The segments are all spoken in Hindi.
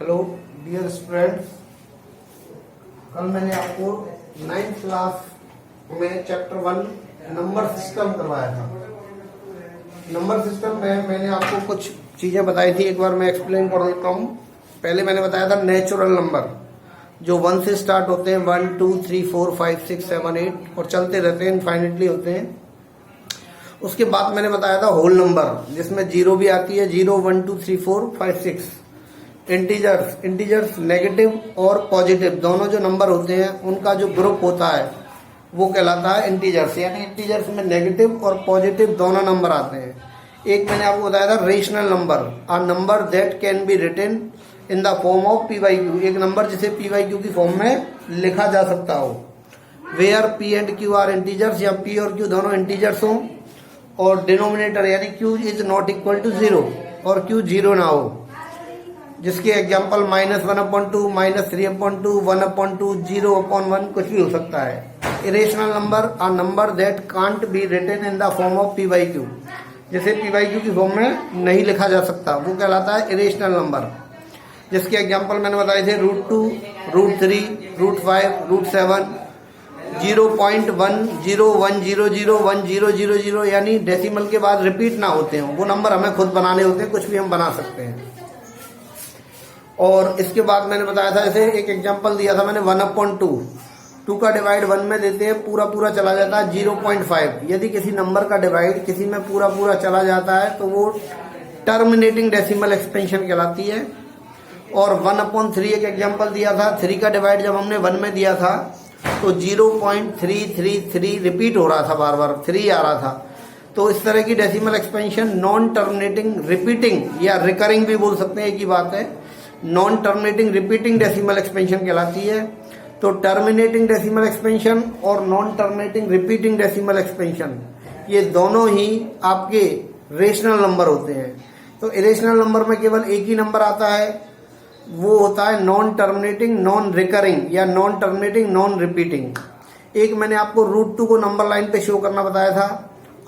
हेलो डियर स्टूडेंट्स, कल मैंने आपको 9th क्लास में चैप्टर 1 नंबर सिस्टम करवाया था। नंबर सिस्टम में मैंने आपको कुछ चीज़ें बताई थी, एक बार मैं एक्सप्लेन कर देता हूँ। पहले मैंने बताया था नेचुरल नंबर जो 1 से स्टार्ट होते हैं, 1 2 3 4 5 6 7 8 और चलते रहते हैं, इनफाइनिटली होते हैं। उसके बाद मैंने बताया था होल नंबर जिसमें जीरो भी आती है, 0 1 2 3 4 5 6। इंटीजर्स नेगेटिव और पॉजिटिव दोनों जो नंबर होते हैं उनका जो ग्रुप होता है वो कहलाता है इंटीजर्स। यानी इंटीजर्स में नेगेटिव और पॉजिटिव दोनों नंबर आते हैं। एक मैंने आपको बताया था rational number, a number that can be written in the form of P by Q, एक नंबर जिसे पी वाई क्यू की फॉर्म में लिखा जा सकता हो। Where P and Q are integers, या पी और क्यू दोनों इंटीजर्स हों और डिनोमिनेटर यानी Q is not equal to 0 और क्यू 0 ना हो, जिसके एग्जाम्पल -1/2, -3/2, 1/2, 0/1 कुछ भी हो सकता है। Irrational number, a number that can't be written in the form of P by Q, जिसे पी वाई क्यू की फॉर्म में नहीं लिखा जा सकता, वो कहलाता है इरेशनल नंबर। जिसके एग्जाम्पल मैंने बताए थे √2, √3, √5, √7, 0.1, 0 1 0 0 1 0 0 0, यानी डेसिमल के बाद रिपीट ना होते हो, वो नंबर हमें खुद बनाने होते हैं, कुछ भी हम बना सकते हैं। और इसके बाद मैंने बताया था, जैसे एक एग्जांपल दिया था मैंने 1/2, 2 का डिवाइड 1 में देते हैं, पूरा पूरा चला जाता है 0.5। यदि किसी नंबर का डिवाइड किसी में पूरा पूरा चला जाता है तो वो टर्मिनेटिंग डेसिमल एक्सपेंशन कहलाती है। और 1/3 एक एग्जांपल दिया था, 3 का डिवाइड जब हमने 1 में दिया था तो 0.333 रिपीट हो रहा था, बार बार 3 आ रहा था। तो इस तरह की decimal expansion non terminating repeating या रिकरिंग भी बोल सकते हैं, एक ही बात है, non terminating repeating decimal expansion कहलाती है। तो टर्मिनेटिंग डेसिमल एक्सपेंशन और non terminating repeating decimal expansion ये दोनों ही आपके रेशनल नंबर होते हैं। तो इरेशनल नंबर में केवल एक ही नंबर आता है, वो होता है नॉन टर्मिनेटिंग नॉन रिकरिंग या नॉन टर्मिनेटिंग नॉन रिपीटिंग। एक मैंने आपको √2 को नंबर लाइन पे शो करना बताया था,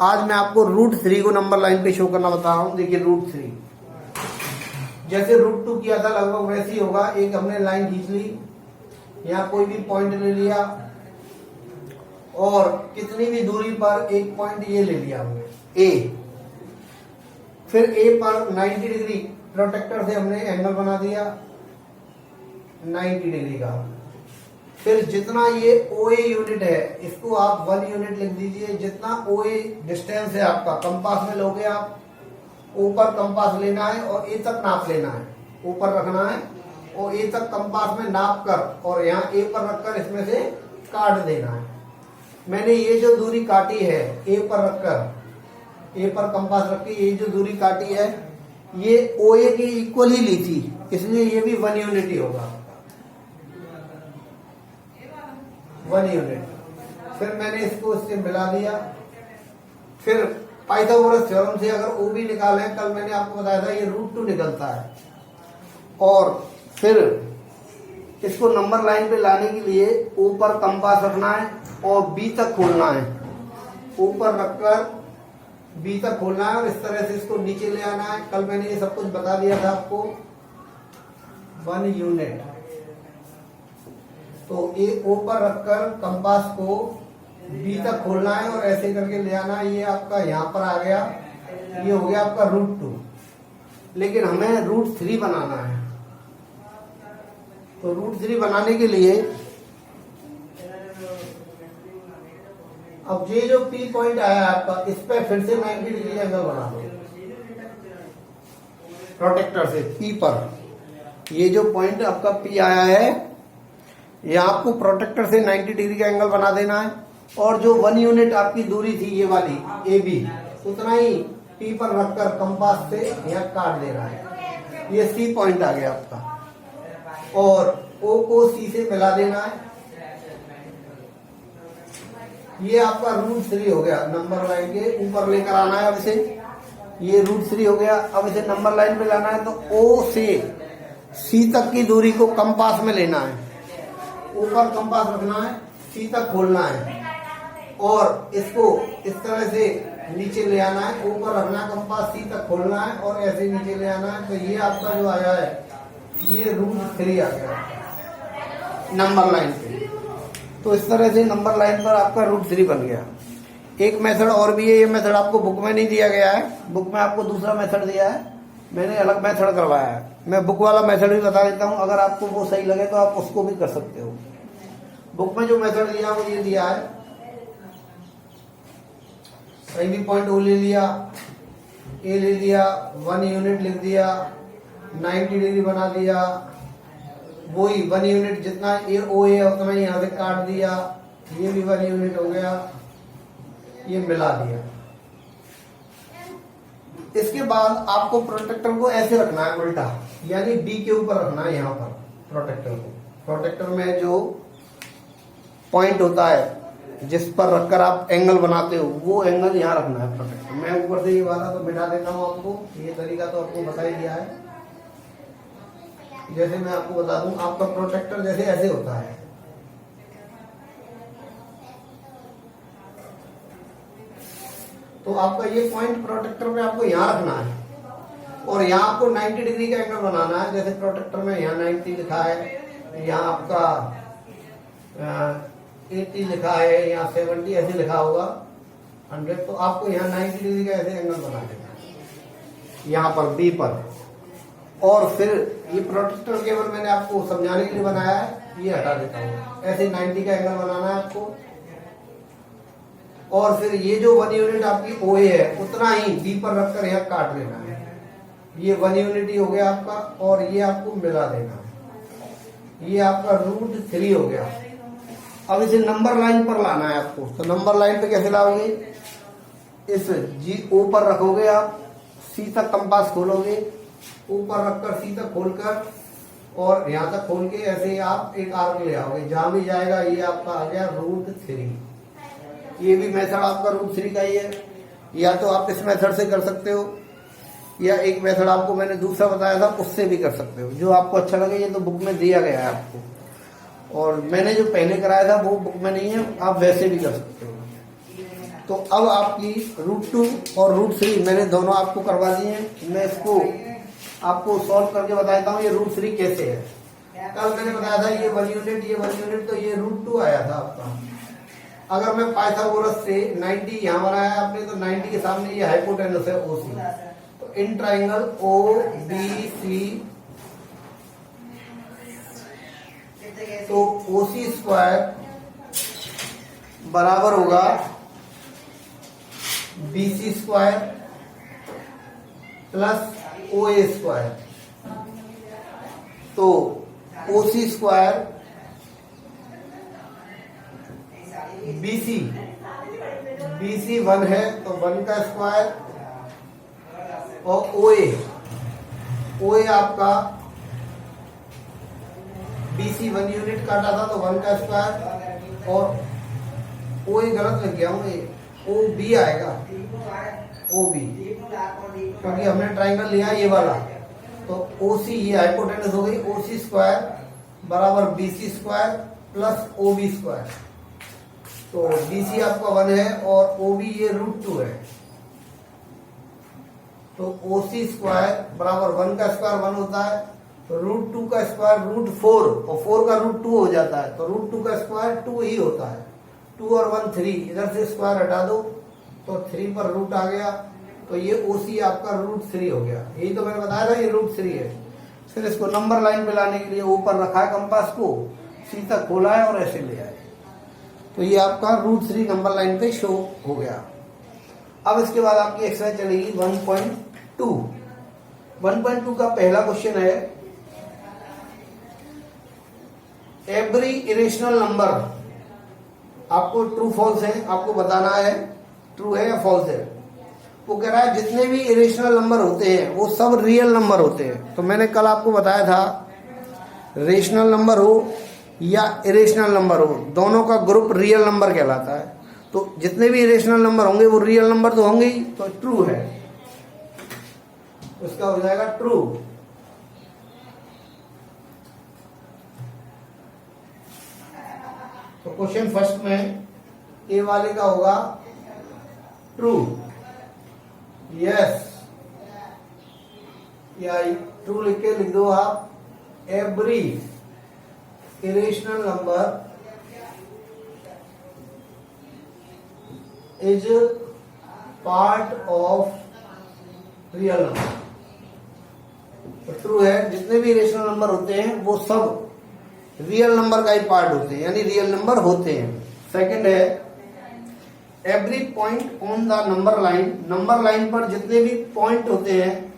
आज मैं आपको √3 को नंबर लाइन पे शो करना बता रहा हूं। देखिए √3 जैसे √2 किया था लगभग वैसे ही होगा। एक हमने लाइन खींच ली, यहाँ कोई भी पॉइंट ले लिया और कितनी भी दूरी पर एक पॉइंट ये ले लिया हमने ए, फिर ए पर 90 डिग्री प्रोटेक्टर से हमने एंगल बना दिया 90 डिग्री का। फिर जितना ये OA यूनिट है इसको आप 1 यूनिट लिख दीजिए। जितना OA डिस्टेंस है आपका, कंपास में लोगे आप, ऊपर कंपास लेना है और ए तक नाप लेना है, ऊपर रखना है और ए तक कंपास में नाप कर और यहाँ ए पर रखकर इसमें से काट देना है। मैंने ये जो दूरी काटी है ए पर रखकर, ए पर कंपास रख के ये जो दूरी काटी है ये OA की इक्वल ही ली थी, इसलिए ये भी 1 यूनिट ही होगा, 1 यूनिट। फिर मैंने इसको इससे मिला दिया। फिर पाइथागोरस थ्योरम से अगर OB निकाले, कल मैंने आपको बताया था ये √2 निकलता है। और फिर इसको नंबर लाइन पे लाने के लिए ऊपर कंपास रखना है और B तक खोलना है, ऊपर रखकर B तक खोलना है और इस तरह से इसको नीचे ले आना है। कल मैंने ये सब कुछ बता दिया था आपको, 1 यूनिट। तो ये ऊपर रखकर कंपास को B तक खोलना है और ऐसे करके ले आना है। ये आपका यहाँ पर आ गया, ये हो गया आपका √2। लेकिन हमें √3 बनाना है, तो √3 बनाने के लिए अब ये जो P पॉइंट आया आपका, इस पे फिर से 90 डिग्री एंगल बना दो प्रोटेक्टर से P पर। ये जो पॉइंट आपका P आया है, ये आपको प्रोटेक्टर से 90 डिग्री का एंगल बना देना है। और जो 1 यूनिट आपकी दूरी थी ये वाली AB, उतना ही P पर रखकर कंपास से यहाँ काट देना है। ये C पॉइंट आ गया आपका और O को C से मिला देना है। ये आपका √3 हो गया, नंबर लाइन के ऊपर लेकर आना है। अब इसे, ये √3 हो गया। अब इसे नंबर लाइन पे लाना है तो O से C तक की दूरी को कंपास में लेना है, ऊपर कंपास रखना है, C तक खोलना है और इसको इस तरह से नीचे ले आना है, ऊपर रखना कंपास, C तक खोलना है और ऐसे नीचे ले आना है। तो ये आपका जो आया है ये √3 आ गया नंबर लाइन पे। तो इस तरह से नंबर लाइन पर आपका √3 बन गया। एक मेथड और भी है, ये मेथड आपको बुक में नहीं दिया गया है, बुक में आपको दूसरा मेथड दिया है, मैंने अलग मेथड करवाया है। मैं बुक वाला मेथड भी बता देता हूँ, अगर आपको वो सही लगे तो आप उसको भी कर सकते हो। बुक में जो मेथड दिया वो ये दिया है, कहीं भी पॉइंट ओ ले लिया, ए ले लिया, 1 यूनिट लिख दिया, 90 डिग्री बना दिया, वही 1 यूनिट जितना ओ ए उतना ही यहाँ से काट दिया, ये भी 1 यूनिट हो गया, ये मिला दिया। इसके बाद आपको प्रोटेक्टर को ऐसे रखना है उल्टा, यानी बी के ऊपर रखना है यहाँ पर प्रोटेक्टर को। प्रोटेक्टर में जो पॉइंट होता है जिस पर रखकर आप एंगल बनाते हो, वो एंगल यहाँ रखना है प्रोटेक्टर। मैं ऊपर से ये वाला तो मिटा देता हूँ आपको, ये तरीका तो आपको बता ही दिया है। जैसे मैं आपको बता दूं, आपका प्रोटेक्टर जैसे ऐसे होता है, तो आपका ये पॉइंट प्रोटेक्टर में आपको यहाँ रखना है और यहाँ आपको 90 डिग्री का एंगल बनाना है। जैसे प्रोटेक्टर में यहाँ 90 लिखा है, यहाँ आपका 80 लिखा है, यहाँ 70 ऐसे लिखा होगा 100, तो आपको यहाँ 90 डिग्री का ऐसे एंगल बना देना है यहाँ पर बी पर। और फिर ये प्रोटेक्टर केवल मैंने आपको समझाने के लिए बनाया है, ये हटा देता हूँ। ऐसे 90 का एंगल बनाना है आपको, और फिर ये जो 1 यूनिट आपकी ओ ए है उतना ही बी पर रखकर यहाँ काट लेना है। ये 1 यूनिट ही हो गया आपका, और ये आपको मिला देना है, ये आपका √3 हो गया। अब इसे नंबर लाइन पर लाना है आपको, तो नंबर लाइन पे कैसे लाओगे, इस जी ओ पर रखोगे आप, सी तक कंपास खोलोगे, ऊपर रखकर सी तक खोलकर और यहाँ तक खोल के ऐसे आप एक आर्क ले आओगे, जहां भी जाएगा ये आपका आ गया √3। ये भी मेथड आपका √3 का ही है, या तो आप इस मेथड से कर सकते हो, या एक मेथड आपको मैंने दूसरा बताया था उससे भी कर सकते हो, जो आपको अच्छा लगे। ये तो बुक में दिया गया है आपको, और मैंने जो पहले कराया था वो बुक में नहीं है, आप वैसे भी कर सकते हो। तो अब आपकी √2 और √3 मैंने दोनों आपको करवा दिए हैं। मैं इसको आपको सॉल्व करके बताता हूँ ये √3 कैसे है। कल मैंने बताया था ये 1 यूनिट, ये 1 यूनिट, तो ये √2 आया था आपका। अगर मैं पाइथागोरस से 90 यहाँ बनाया आपने, तो 90 के सामने ये हाइपोटेनस है ओसी, तो in triangle O B C, तो ओसी स्क्वायर बराबर होगा बीसी स्क्वायर प्लस ओ ए स्क्वायर। तो ओसी स्क्वायर बीसी, बीसी 1 है तो 1 का स्क्वायर, और ओए आपका बीसी 1 यूनिट काटा था तो 1 का स्क्वायर, और ओए गलत लग गया हूँ, ओ बी आएगा, ओ बी, क्योंकि हमने ट्राइंगल लिया ये वाला। तो ओसी ये हाइपोटेनस हो गई, ओसी स्क्वायर बराबर BC square plus O B square. तो बीसी आपका 1 है और ओ बी ये √2 है, तो ओसी स्क्वायर बराबर 1 का स्क्वायर 1 होता है, तो √2 का स्क्वायर √4, और 4 का √2 हो जाता है, तो √2 का स्क्वायर 2 ही होता है। 2 और 1 3, इधर से स्क्वायर हटा दो तो 3 पर रूट आ गया, तो ये ओसी आपका √3 हो गया। यही तो मैंने बताया था ये √3 है। फिर इसको नंबर लाइन पे लाने के लिए ऊपर रखा है कंपास को, सी तक खोला है और ऐसे ले आए, तो ये आपका √3 नंबर लाइन पे शो हो गया। अब इसके बाद आपकी एक्सरसाइज चलेगी 1.2। 1.2 का पहला क्वेश्चन है, एवरी इरेशनल नंबर, आपको ट्रू फॉल्स है, आपको बताना है ट्रू है या फॉल्स है। वो कह रहा है जितने भी इरेशनल नंबर होते हैं वो सब रियल नंबर होते हैं। तो मैंने कल आपको बताया था, रेशनल नंबर हो या इरेशनल नंबर हो, दोनों का ग्रुप रियल नंबर कहलाता है। तो जितने भी इरेशनल नंबर होंगे वो रियल नंबर तो होंगे ही, तो ट्रू है, उसका हो जाएगा ट्रू। तो क्वेश्चन फर्स्ट में ए वाले का होगा ट्रू, यस, या ट्रू लिख के लिख दो आप, every irrational number is part of real number. तो ट्रू है, जितने भी इरेशनल नंबर होते हैं वो सब रियल नंबर का ही पार्ट होते हैं, यानी रियल नंबर होते हैं। सेकंड है every point on the number line, number line पर जितने भी पॉइंट होते हैं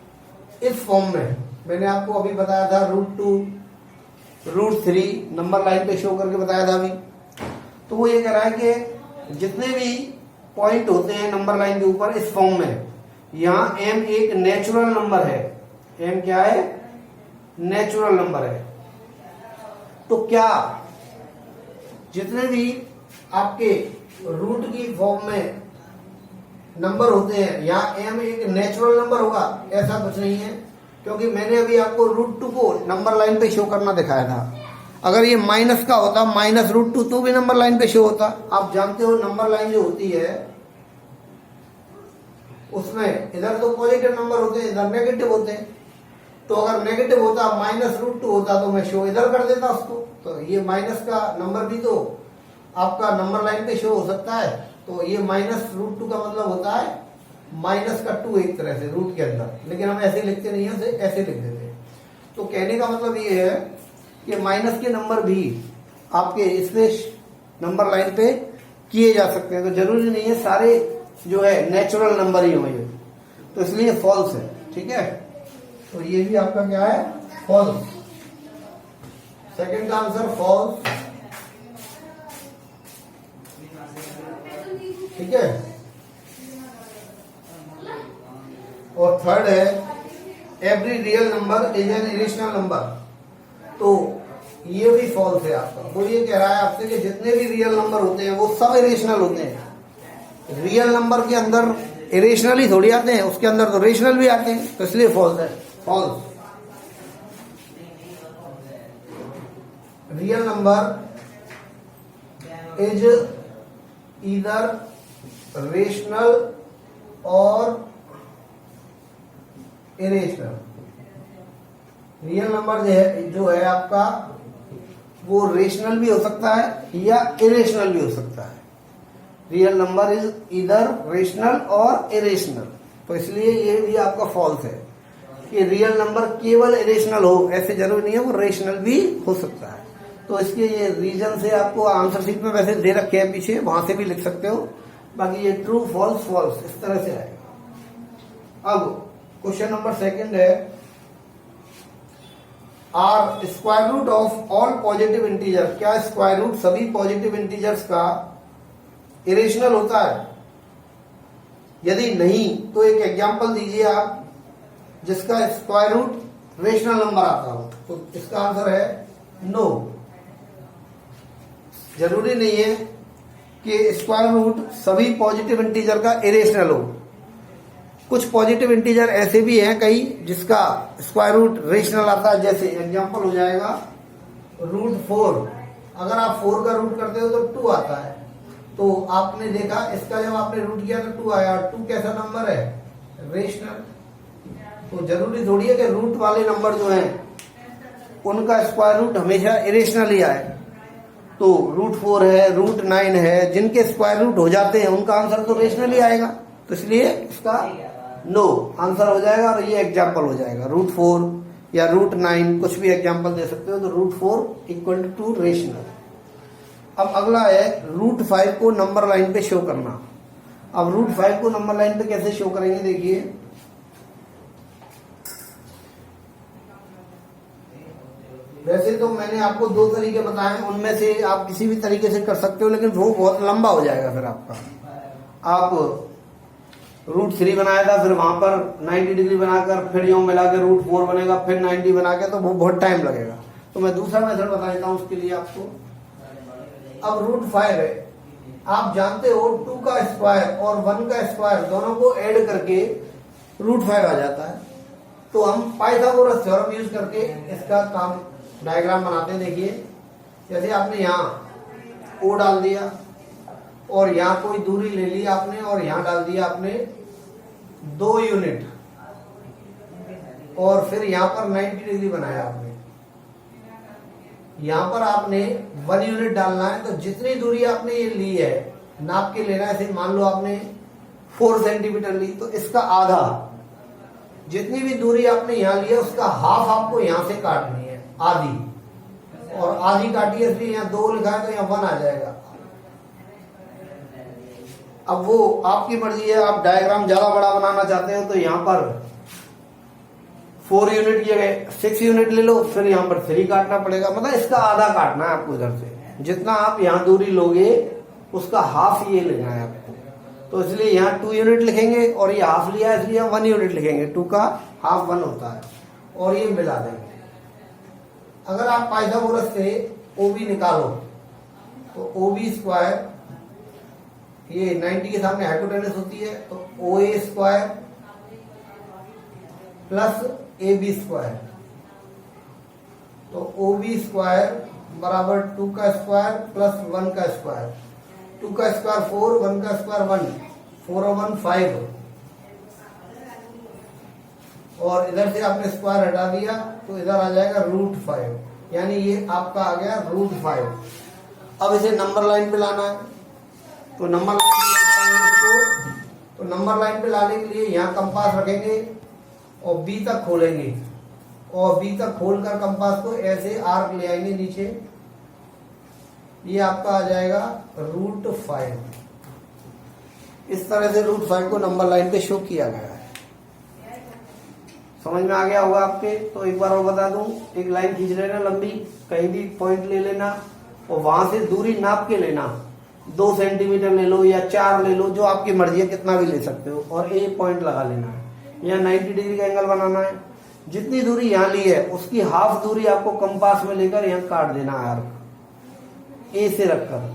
इस फॉर्म में, मैंने आपको अभी बताया था √2 √3 नंबर लाइन पे शो करके बताया था अभी। तो वो ये कह रहा है कि जितने भी पॉइंट होते हैं नंबर लाइन के ऊपर इस फॉर्म में, यहाँ m एक नेचुरल नंबर है। m क्या है? नेचुरल नंबर है। तो क्या जितने भी आपके रूट की फॉर्म में नंबर होते हैं, यहाँ m एक नेचुरल नंबर होगा? ऐसा कुछ नहीं है, क्योंकि मैंने अभी आपको √2 को नंबर लाइन पे शो करना दिखाया था। अगर ये माइनस का होता -√2 तो भी नंबर लाइन पे शो होता। आप जानते हो नंबर लाइन जो होती है उसमें इधर तो पॉजिटिव नंबर होते हैं, इधर नेगेटिव होते हैं। तो अगर नेगेटिव होता -√2 होता तो मैं शो इधर कर देता उसको। तो ये माइनस का नंबर भी तो आपका नंबर लाइन पे शो हो सकता है। तो ये -√2 का मतलब होता है -2 एक तरह से रूट के अंदर, लेकिन हम ऐसे लिखते नहीं है, ऐसे लिख देते हैं। तो कहने का मतलब ये है कि माइनस के नंबर भी आपके इसमें नंबर लाइन पे किए जा सकते हैं। तो जरूरी नहीं है सारे जो है नेचुरल नंबर ही होंगे, तो इसलिए फॉल्स है। ठीक है, तो ये भी आपका क्या है? फॉल्स। सेकंड का आंसर फॉल्स। ठीक है, और थर्ड है every real number is an irrational number. तो ये भी फॉल्स है आपका। वो ये कह रहा है आपसे कि जितने भी रियल नंबर होते हैं वो सब इरेशनल होते हैं। रियल नंबर के अंदर इरेशनल ही थोड़ी आते हैं, उसके अंदर तो रेशनल भी आते हैं, तो इसलिए फॉल्स है। False. Real number is either rational और इरेशनल। रियल नंबर जो है आपका वो रेशनल भी हो सकता है या इरेशनल भी हो सकता है। रियल नंबर इज इधर रेशनल और इरेशनल। तो इसलिए ये भी आपका फॉल्स है कि रियल नंबर केवल इरेशनल हो, ऐसे जरूरी नहीं है, वो रेशनल भी हो सकता है। तो इसके ये रीजन से आपको आंसर शीट में वैसे दे रखे हैं पीछे, वहां से भी लिख सकते हो। बाकी ये ट्रू फॉल्स फॉल्स इस तरह से आएगा। अब क्वेश्चन नंबर सेकंड है are square root of all positive integer. क्या स्क्वायर रूट सभी पॉजिटिव इंटीजर्स का इरेशनल होता है? यदि नहीं तो एक एग्जांपल दीजिए आप जिसका स्क्वायर रूट रेशनल नंबर आता हो। तो इसका आंसर है नो। जरूरी नहीं है कि स्क्वायर रूट सभी पॉजिटिव इंटीजर का इरेशनल हो। कुछ पॉजिटिव इंटीजर ऐसे भी हैं कई जिसका स्क्वायर रूट रेशनल आता है। जैसे एग्जांपल हो जाएगा √4। अगर आप 4 का रूट करते हो तो 2 आता है। तो आपने देखा इसका जब आपने रूट किया तो 2 आया। 2 कैसा नंबर है? रेशनल। तो जरूरी थोड़ी है कि रूट वाले नंबर जो हैं उनका स्क्वायर रूट हमेशा इरेशनल ही आए। तो √4 है, √9 है, जिनके स्क्वायर रूट हो जाते हैं उनका आंसर तो रेशनल ही आएगा। तो इसलिए इसका नो आंसर हो जाएगा और ये एग्जाम्पल हो जाएगा। √4 या √9 कुछ भी एग्जाम्पल दे सकते हो। तो √4 इक्वल टू रेशनल। अब अगला है √5 को नंबर लाइन पे शो करना। अब √5 को नंबर लाइन पे कैसे शो करेंगे देखिए। वैसे तो मैंने आपको 2 तरीके बताए, उनमें से आप किसी भी तरीके से कर सकते हो, लेकिन वो बहुत लंबा हो जाएगा फिर आपका। आप √3 बनाया था, फिर वहां पर 90 डिग्री बनाकर फिर यूं मिला के √4 बनेगा, फिर 90 बना के, तो वो बहुत टाइम लगेगा। तो मैं दूसरा मेथड बता देता हूं उसके लिए आपको। अब √5 है, आप जानते हो 2 का स्क्वायर और 1 का स्क्वायर दोनों को ऐड करके √5 आ जाता है। तो हम पाइथागोरस थ्योरम यूज करके इसका काम डायग्राम बनाते हैं। देखिए जैसे आपने यहाँ O डाल दिया और यहाँ कोई दूरी ले ली आपने और यहाँ डाल दिया आपने 2 यूनिट और फिर यहाँ पर 90 डिग्री बनाया आपने। यहाँ पर आपने 1 यूनिट डालना है। तो जितनी दूरी आपने ये ली है नाप के लेना है। मान लो आपने 4 सेंटीमीटर ली तो इसका आधा, जितनी भी दूरी आपने यहाँ ली है उसका हाफ आपको यहाँ से काटनी है, आधी। और आधी काटी है इसलिए यहाँ 2 लिखा है तो यहाँ 1 आ जाएगा। अब वो आपकी मर्जी है, आप डायग्राम ज्यादा बड़ा बनाना चाहते हो तो यहाँ पर 4 यूनिट की जगह 6 यूनिट ले लो, फिर यहाँ पर 3 काटना पड़ेगा। मतलब इसका आधा काटना है आपको इधर से। जितना आप यहाँ दूरी लोगे उसका हाफ ये लेना है आपको। तो इसलिए यहाँ 2 यूनिट लिखेंगे और ये हाफ लिया है इसलिए 1 यूनिट लिखेंगे। 2 का हाफ 1 होता है और ये मिला देंगे। अगर आप पाइथागोरस से OB निकालो तो OB स्क्वायर, ये 90 के सामने हाइपोटेनस होती है, तो OA square plus AB square, तो OB स्क्वायर बराबर 2 का स्क्वायर प्लस 1 का स्क्वायर। 2 का स्क्वायर 4, 1 का स्क्वायर 1, 4 और 1 5, और इधर से आपने स्क्वायर हटा दिया तो इधर आ जाएगा √5, यानी ये आपका आ गया √5। अब इसे नंबर लाइन पे लाना है, तो नंबर लाइन पे लाने के लिए यहाँ कंपास रखेंगे और B तक खोलेंगे, और B तक खोलकर कंपास को ऐसे आर्क ले आएंगे नीचे। ये आपका आ जाएगा √5। इस तरह से √5 को नंबर लाइन पे शो किया गया है। समझ में आ गया होगा आपके। तो एक बार और बता दूं, एक लाइन खींच लेना लंबी, कहीं भी पॉइंट ले लेना और वहां से दूरी नाप के लेना। 2 सेंटीमीटर ले लो या 4 ले लो, जो आपकी मर्जी है, कितना भी ले सकते हो। और ए पॉइंट लगा लेना है। यहाँ 90 डिग्री का एंगल बनाना है। जितनी दूरी यहाँ ली है उसकी हाफ दूरी आपको कंपास में लेकर यहाँ काट देना है आर्क ए से रखकर।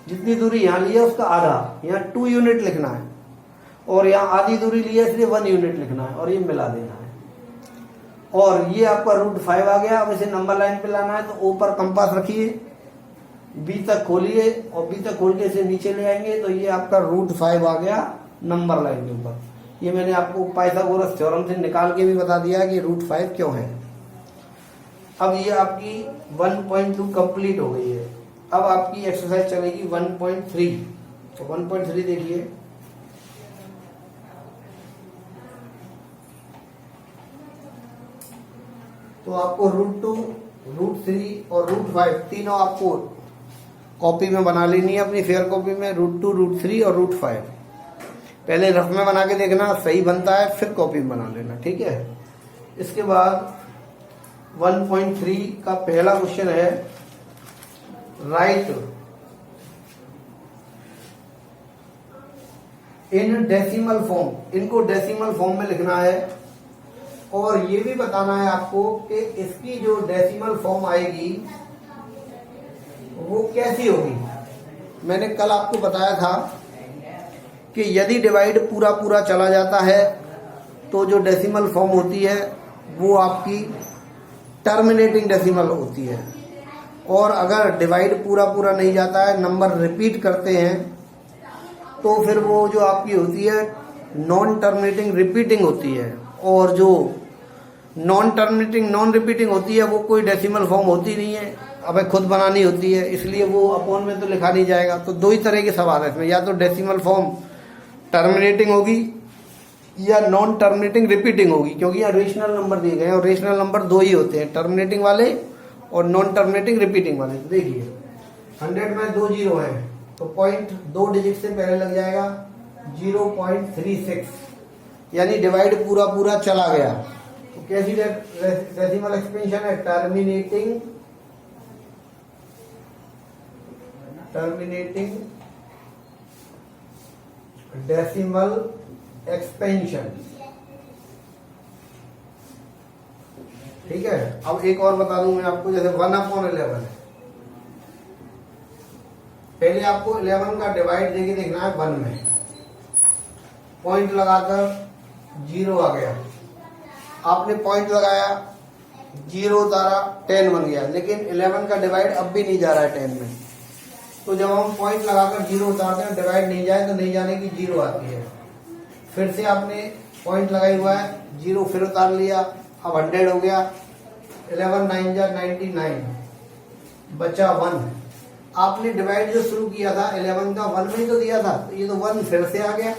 जितनी दूरी यहाँ ली है उसका आधा, यहाँ 2 यूनिट लिखना है, और यहाँ आधी दूरी ली है इसलिए 1 यूनिट लिखना है, और ये मिला देना है। और ये आपका √5 आ गया। अब इसे नंबर लाइन पे लाना है तो ऊपर कंपास रखिए, B तक खोलिए और B तक खोल के इसे नीचे ले आएंगे तो ये आपका √5 आ गया नंबर लाइन के ऊपर। ये मैंने आपको पाइथागोरस थ्योरम से निकाल के भी बता दिया कि √5 क्यों है। अब ये आपकी 1.2 कंप्लीट हो गई है। अब आपकी एक्सरसाइज चलेगी 1.3। तो 1.3 देखिए, तो आपको √2, √3 और √5 तीनों आपको कॉपी में बना लेनी है अपनी फेयर कॉपी में। √2, √3 और √5 पहले रफ में बना के देखना, सही बनता है फिर कॉपी में बना लेना, ठीक है। इसके बाद 1.3 का पहला क्वेश्चन है, राइट इन डेसिमल फॉर्म। इनको डेसिमल फॉर्म में लिखना है और ये भी बताना है आपको कि इसकी जो डेसिमल फॉर्म आएगी वो कैसी होगी। मैंने कल आपको बताया था कि यदि डिवाइड पूरा पूरा चला जाता है तो जो डेसिमल फॉर्म होती है वो आपकी टर्मिनेटिंग डेसिमल होती है, और अगर डिवाइड पूरा पूरा नहीं जाता है, नंबर रिपीट करते हैं, तो फिर वो जो आपकी होती है नॉन टर्मिनेटिंग रिपीटिंग होती है। और जो नॉन टर्मिनेटिंग नॉन रिपीटिंग होती है वो कोई डेसिमल फॉर्म होती नहीं है, हमें खुद बनानी होती है, इसलिए वो अपॉन में तो लिखा नहीं जाएगा। तो 2 ही तरह के सवाल है इसमें, या तो डेसिमल फॉर्म टर्मिनेटिंग होगी या नॉन टर्मिनेटिंग रिपीटिंग होगी, क्योंकि यहाँ रेशनल नंबर दिए गए हैं और रेशनल नंबर 2 ही होते हैं, टर्मिनेटिंग वाले और नॉन टर्मिनेटिंग रिपीटिंग वाले। तो देखिए 100 में 2 जीरो है तो पॉइंट 2 डिजिट से पहले लग जाएगा 0.36, यानी डिवाइड पूरा पूरा चला गया। तो कैसी डेसिमल एक्सपेंशन है, टर्मिनेटिंग डेसिमल एक्सपेंशन, ठीक है। अब एक और बता दूं मैं आपको, जैसे 1/11 है, पहले आपको 11 का डिवाइड देके देखना है 1 में, पॉइंट लगाकर 0 आ गया, आपने पॉइंट लगाया 0 उतारा 10 बन गया, लेकिन 11 का डिवाइड अब भी नहीं जा रहा है 10 में। तो जब हम पॉइंट लगाकर 0 उतारते हैं, डिवाइड नहीं जाए तो नहीं जाने की 0 आती है। फिर से आपने पॉइंट लगाई हुआ है, 0 फिर उतार लिया, अब 100 हो गया, 11 9 जा 99, बचा 1। आपने डिवाइड जो शुरू किया था 11 का 1 में ही तो दिया था, तो ये तो 1 फिर से आ गया,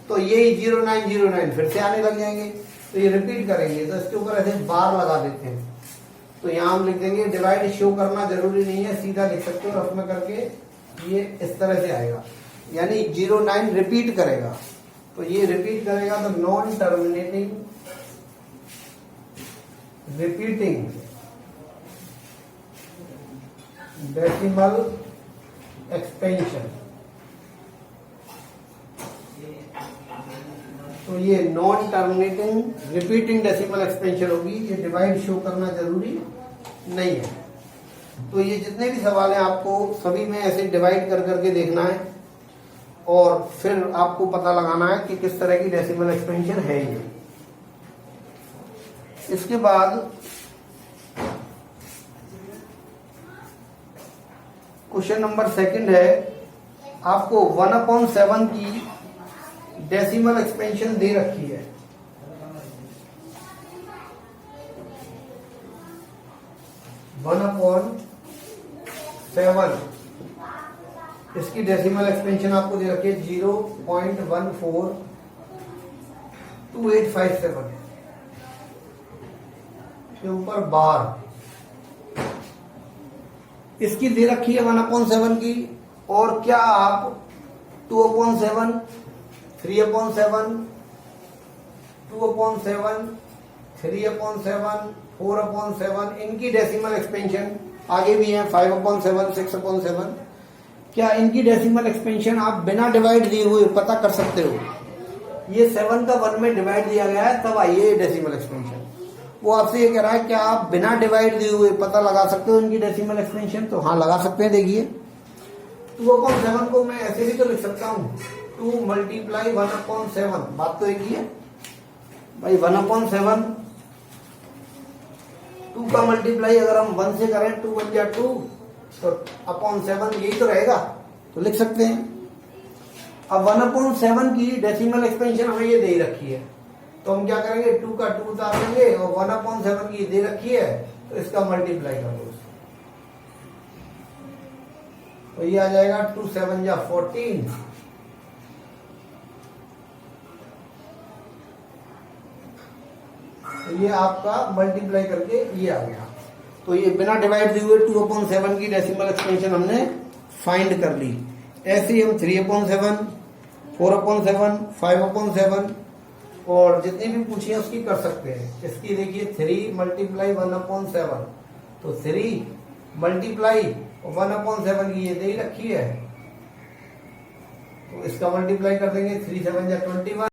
तो यही 0909 फिर से आने लग जाएंगे, तो ये रिपीट करेंगे। तो इसके ऊपर ऐसे बार लगा देते हैं। तो यहाँ हम लिख देंगे, डिवाइड शो करना जरूरी नहीं है, सीधा लिख सकते हो रफ में करके, ये इस तरह से आएगा, यानी 09 रिपीट करेगा। तो ये रिपीट करेगा तो non terminating repeating decimal expansion. तो ये non terminating repeating decimal expansion होगी, ये डिवाइड शो करना जरूरी नहीं है। तो ये जितने भी सवाल हैं आपको सभी में ऐसे डिवाइड कर करके देखना है और फिर आपको पता लगाना है कि किस तरह की डेसिमल एक्सपेंशन है ये। इसके बाद क्वेश्चन नंबर 2 है, आपको 1/7 की डेसिमल एक्सपेंशन दे रखी है। वन अपॉन 7 इसकी डेसिमल एक्सपेंशन आपको दे रखी है 0.142857 के ऊपर बार इसकी दे रखी है 1/7 की। और क्या आप 2/7, 3/7, 2/7, 3/7, 4/7 इनकी डेसिमल एक्सपेंशन आगे भी है, 5/7, 6/7, क्या इनकी डेसिमल एक्सपेंशन आप बिना डिवाइड दिए हुए पता कर सकते हो? ये 7 का 1 में डिवाइड दिया गया है, तब आई है डेसिमल एक्सपेंशन। वो आपसे ये कह रहा है क्या आप बिना डिवाइड दिए हुए पता लगा सकते हो इनकी डेसिमल एक्सपेंशन? तो हाँ, लगा सकते हैं। देखिए 2/7 को मैं ऐसे भी तो लिख सकता हूँ, 2 × 1/7। बात तो एक ही है भाई, 1/7 2 का मल्टीप्लाई अगर हम 1 से करें 2 × 1 = 2, तो /7 यही तो रहेगा, तो लिख सकते हैं। अब 1/7 की डेसिमल एक्सपेंशन हमें ये दे रखी है, तो हम क्या करेंगे, 2 का 2 उतार देंगे और 1/7 की दे रखी है तो इसका मल्टीप्लाई कर दो। तो ये आ जाएगा 2 × 7 = 14। तो ये आपका मल्टीप्लाई करके ये आ गया। तो ये बिना डिवाइड दिए हुए 2/7 की डेसिमल एक्सपेंशन हमने फाइंड कर ली। ऐसे ही हम 3/7, 4/7, 5/7 और जितनी भी पूछिए उसकी कर सकते हैं। इसकी देखिए 3 × 1/7, तो 3 × 1/7 की ये दे रखी है, तो इसका मल्टीप्लाई कर देंगे, 3 × 7 = 21।